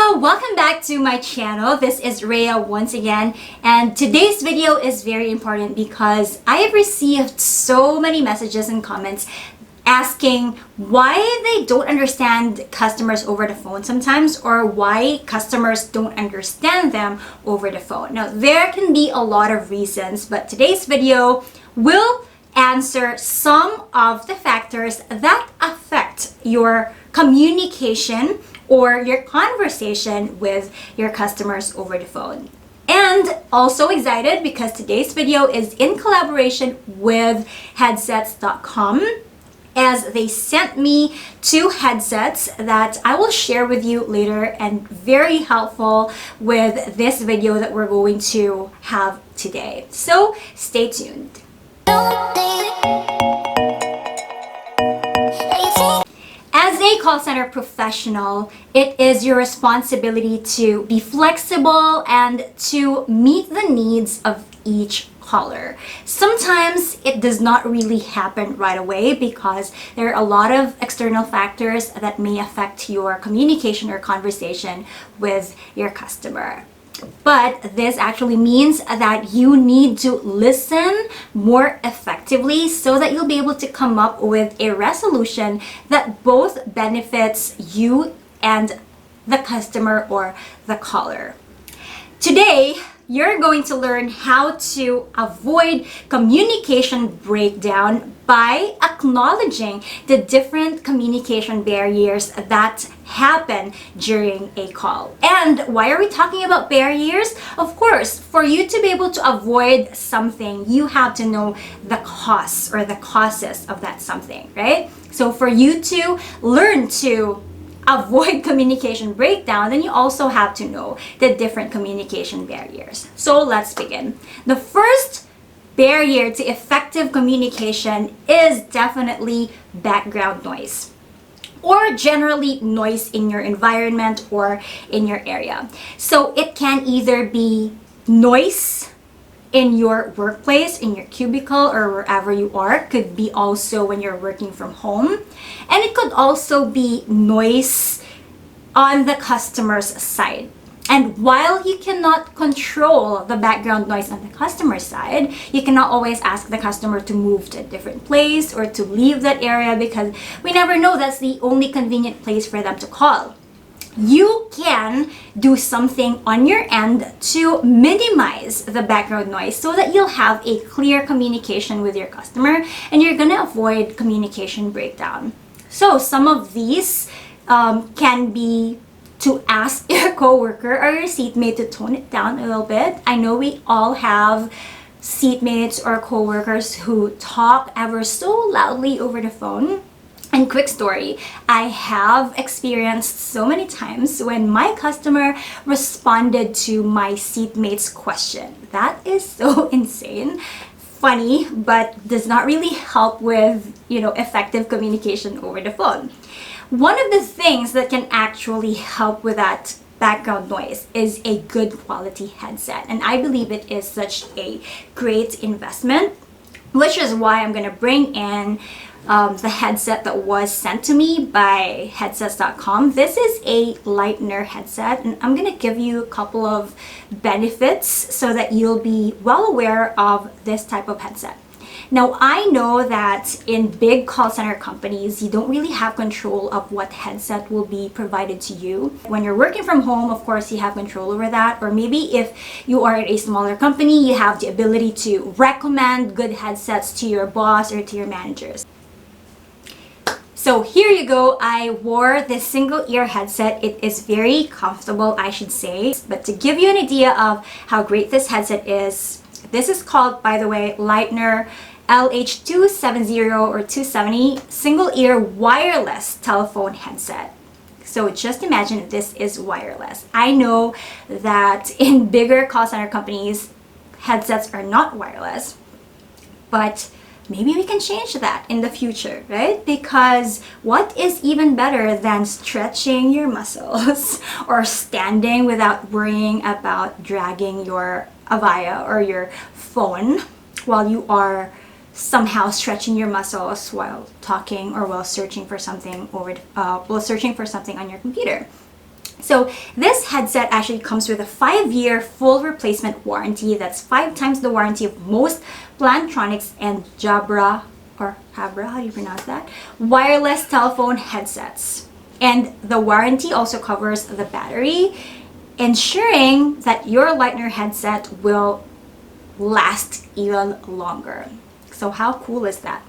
Hello, welcome back to my channel. This is Rhea once again, and today's video is very important because I have received so many messages and comments asking why they don't understand customers over the phone sometimes, or why customers don't understand them over the phone. Now, there can be a lot of reasons, but today's video will answer some of the factors that affect your communication or your conversation with your customers over the phone. And also excited because today's video is in collaboration with headsets.com, as they sent me 2 headsets that I will share with you later, and very helpful with this video that we're going to have today. So stay tuned. As a call center professional, it is your responsibility to be flexible and to meet the needs of each caller. Sometimes it does not really happen right away because there are a lot of external factors that may affect your communication or conversation with your customer. But this actually means that you need to listen more effectively so that you'll be able to come up with a resolution that both benefits you and the customer or the caller. Today, you're going to learn how to avoid communication breakdown by acknowledging the different communication barriers that happen during a call. And why are we talking about barriers? Of course, for you to be able to avoid something, you have to know the cause or the causes of that something, right? So for you to learn to avoid communication breakdown, then you also have to know the different communication barriers. So let's begin. The first barrier to effective communication is definitely background noise, or generally noise in your environment or in your area. So it can either be noise in your workplace, in your cubicle, or wherever you are. Could be also when you're working from home. And it could also be noise on the customer's side. And while you cannot control the background noise on the customer side, you cannot always ask the customer to move to a different place or to leave that area, because we never know that's the only convenient place for them to call. You can do something on your end to minimize the background noise so that you'll have a clear communication with your customer and you're going to avoid communication breakdown. So some of these can be to ask your coworker or your seatmate to tone it down a little bit. I know we all have seatmates or coworkers who talk ever so loudly over the phone. And quick story, I have experienced so many times when my customer responded to my seatmate's question. That is so insane. Funny, but does not really help with, effective communication over the phone. One of the things that can actually help with that background noise is a good quality headset. And I believe it is such a great investment, which is why I'm going to bring in the headset that was sent to me by headsets.com. This is a Lightner headset, and I'm going to give you a couple of benefits so that you'll be well aware of this type of headset. Now, I know that in big call center companies, you don't really have control of what headset will be provided to you. When you're working from home, of course, you have control over that. Or maybe if you are at a smaller company, you have the ability to recommend good headsets to your boss or to your managers. So here you go. I wore this single ear headset. It is very comfortable, I should say. But to give you an idea of how great this headset is, this is called, by the way, Lightner LH270 or 270 single ear wireless telephone headset. So just imagine this is wireless. I know that in bigger call center companies, headsets are not wireless, but maybe we can change that in the future, right? Because what is even better than stretching your muscles or standing without worrying about dragging your Avaya or your phone while you are somehow stretching your muscles while talking or while searching for something on your computer. So this headset actually comes with a 5-year full replacement warranty. That's 5 times the warranty of most Plantronics and Jabra, or Habra, how do you pronounce that? Wireless telephone headsets. And the warranty also covers the battery, ensuring that your Lightner headset will last even longer. So how cool is that?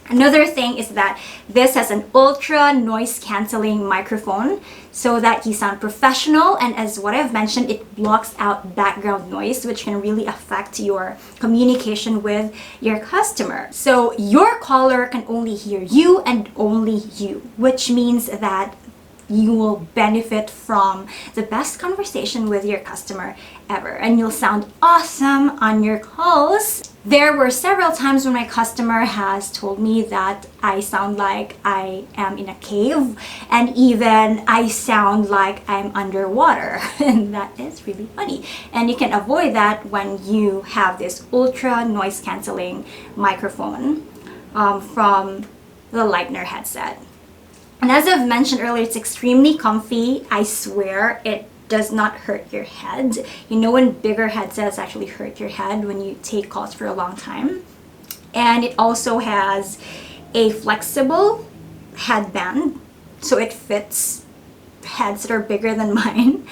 Another thing is that this has an ultra noise cancelling microphone so that you sound professional, and as what I've mentioned, it blocks out background noise, which can really affect your communication with your customer. So your caller can only hear you and only you, which means that you will benefit from the best conversation with your customer ever, and you'll sound awesome on your calls. There were several times when my customer has told me that I sound like I am in a cave, and even I sound like I'm underwater. And that is really funny. And you can avoid that when you have this ultra noise cancelling microphone from the Lightner headset. And as I've mentioned earlier, it's extremely comfy. I swear it does not hurt your head. You know when bigger headsets actually hurt your head when you take calls for a long time. And it also has a flexible headband, so it fits heads that are bigger than mine.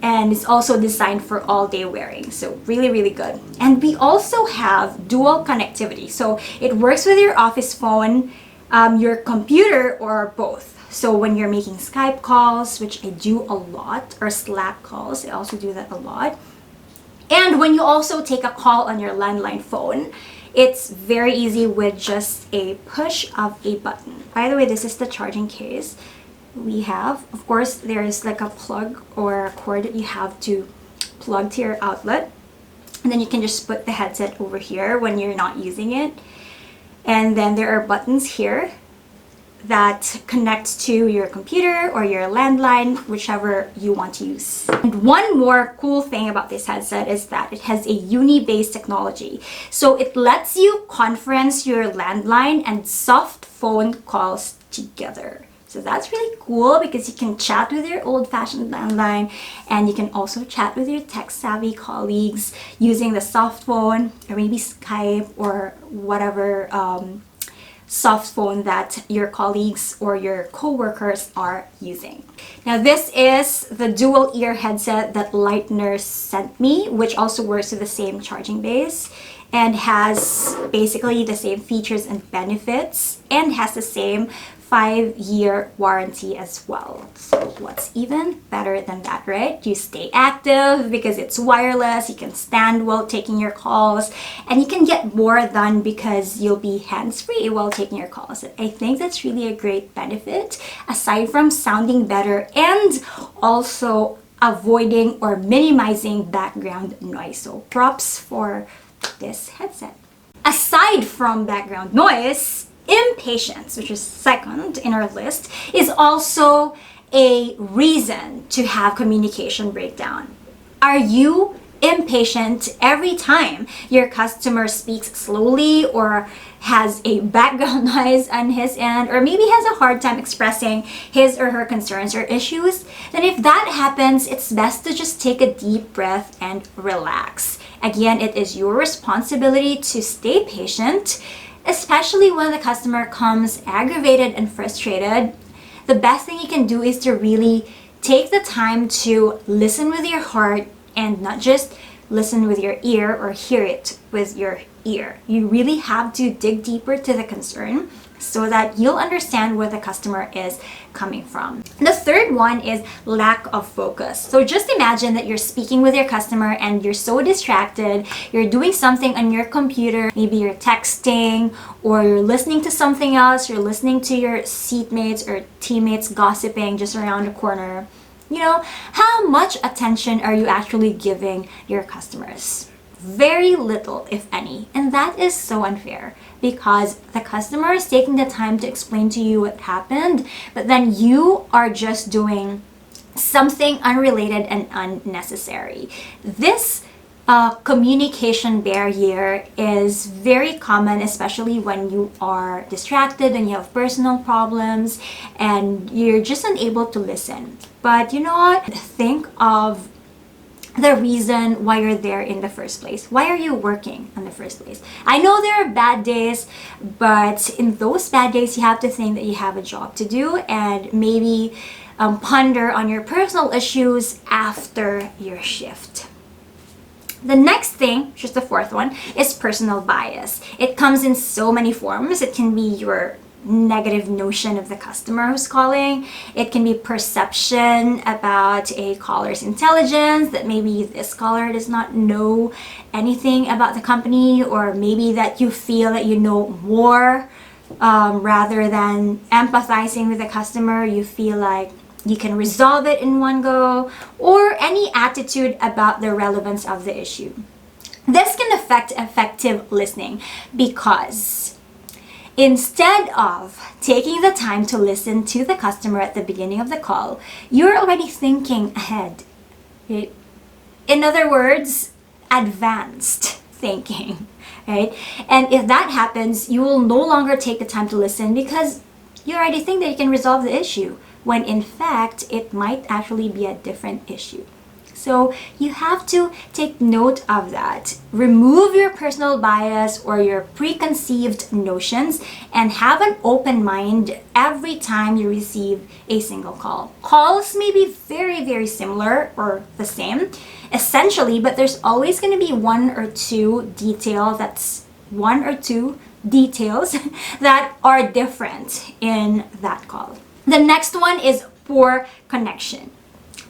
And it's also designed for all-day wearing, so really, really good. And we also have dual connectivity. So it works with your office phone, your computer, or both. So when you're making Skype calls, which I do a lot, or Slack calls, I also do that a lot. And when you also take a call on your landline phone, it's very easy with just a push of a button. By the way, this is the charging case we have. Of course, there is like a plug or a cord that you have to plug to your outlet. And then you can just put the headset over here when you're not using it. And then there are buttons here that connect to your computer or your landline, whichever you want to use. And one more cool thing about this headset is that it has a uni-based technology. So it lets you conference your landline and soft phone calls together. So that's really cool because you can chat with your old-fashioned landline, and you can also chat with your tech-savvy colleagues using the soft phone or maybe Skype or whatever soft phone that your colleagues or your co-workers are using. Now this is the dual ear headset that Lightner sent me, which also works with the same charging base and has basically the same features and benefits, and has the same 5-year warranty as well. So what's even better than that, right? You stay active because it's wireless, you can stand while taking your calls, and you can get more done because you'll be hands-free while taking your calls. I think that's really a great benefit, aside from sounding better and also avoiding or minimizing background noise. So props for this headset. Aside from background noise, Impatience, which is second in our list, is also a reason to have communication breakdown. Are you impatient every time your customer speaks slowly or has a background noise on his end, or maybe has a hard time expressing his or her concerns or issues? Then if that happens, it's best to just take a deep breath and relax. Again, it is your responsibility to stay patient, especially when the customer comes aggravated and frustrated. The best thing you can do is to really take the time to listen with your heart and not just listen with your ear or hear it with your ear. You really have to dig deeper to the concern so that you'll understand where the customer is coming from. The third one is lack of focus. So just imagine that you're speaking with your customer and you're so distracted, you're doing something on your computer, maybe you're texting or you're listening to something else, you're listening to your seatmates or teammates gossiping just around the corner. You know, how much attention are you actually giving your customers? Very little, if any. And that is so unfair because the customer is taking the time to explain to you what happened, but then you are just doing something unrelated and unnecessary. This Communication barrier is very common, especially when you are distracted and you have personal problems and you're just unable to listen. But you know what? Think of the reason why you're there in the first place. Why are you working in the first place? I know there are bad days, but in those bad days, you have to think that you have a job to do and maybe ponder on your personal issues after your shift. The next thing, which is the fourth one, is personal bias. It comes in so many forms. It can be your negative notion of the customer who's calling. It can be perception about a caller's intelligence, that maybe this caller does not know anything about the company, or maybe that you feel that you know more rather than empathizing with the customer. You feel like you can resolve it in one go, or any attitude about the relevance of the issue. This can affect effective listening because instead of taking the time to listen to the customer at the beginning of the call, you're already thinking ahead. Right? In other words, advanced thinking, right? And if that happens, you will no longer take the time to listen because you already think that you can resolve the issue, when in fact it might actually be a different issue. So you have to take note of that. Remove your personal bias or your preconceived notions and have an open mind every time you receive a single call. Calls may be very, very similar or the same essentially, but there's always going to be one or two details that are different in that call. The next one is poor connection.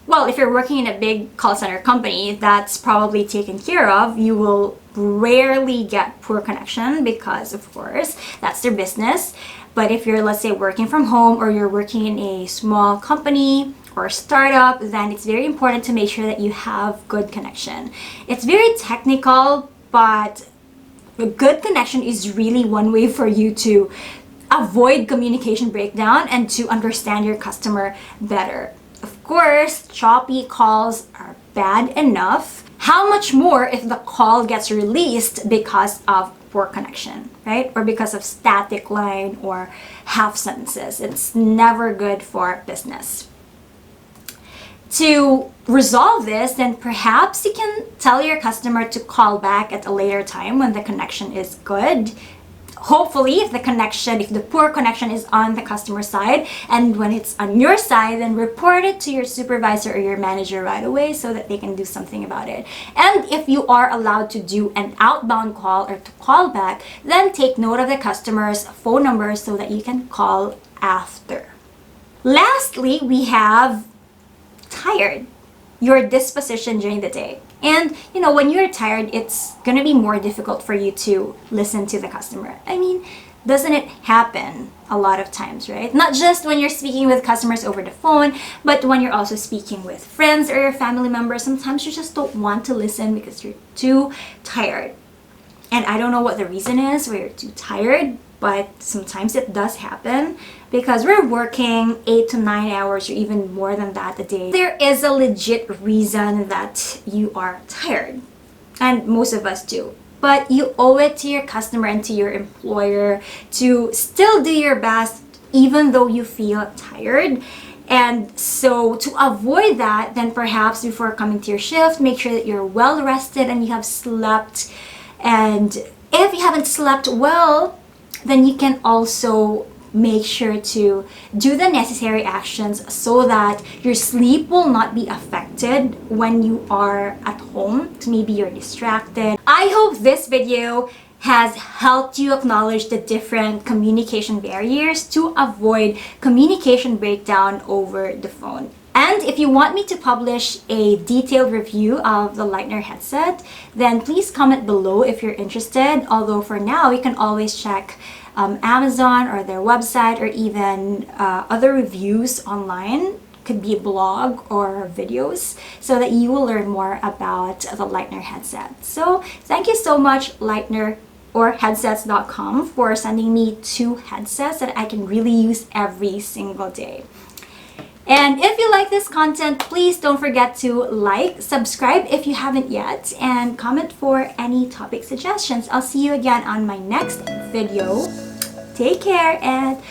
Well, if you're working in a big call center company, that's probably taken care of. You will rarely get poor connection because, of course, that's their business. But if you're, let's say, working from home or you're working in a small company or a startup, then it's very important to make sure that you have good connection. It's very technical, but a good connection is really one way for you to avoid communication breakdown and to understand your customer better. Of course, choppy calls are bad enough. How much more if the call gets released because of poor connection, right? Or because of static line or half sentences. It's never good for business. To resolve this, then perhaps you can tell your customer to call back at a later time when the connection is good. Hopefully, if the poor connection is on the customer side, and when it's on your side, then report it to your supervisor or your manager right away so that they can do something about it. And if you are allowed to do an outbound call or to call back, then take note of the customer's phone number so that you can call after. Lastly, we have tired, your disposition during the day. And when you're tired, it's gonna be more difficult for you to listen to the customer. I mean, doesn't it happen a lot of times, right? Not just when you're speaking with customers over the phone, but when you're also speaking with friends or your family members. Sometimes you just don't want to listen because you're too tired. And I don't know what the reason is why you're too tired, but sometimes it does happen because we're working 8 to 9 hours or even more than that a day. There is a legit reason that you are tired, and most of us do. But you owe it to your customer and to your employer to still do your best even though you feel tired. And so to avoid that, then perhaps before coming to your shift, make sure that you're well rested and you have slept. And if you haven't slept well, then you can also make sure to do the necessary actions so that your sleep will not be affected when you are at home. Maybe you're distracted. I hope this video has helped you acknowledge the different communication barriers to avoid communication breakdown over the phone. And if you want me to publish a detailed review of the Lightner headset, then please comment below if you're interested. Although for now, you can always check Amazon or their website, or even other reviews online. Could be a blog or videos, so that you will learn more about the Lightner headset. So thank you so much, Lightner or headsets.com, for sending me 2 headsets that I can really use every single day. And if you like this content, please don't forget to like, subscribe if you haven't yet, and comment for any topic suggestions. I'll see you again on my next video. Take care and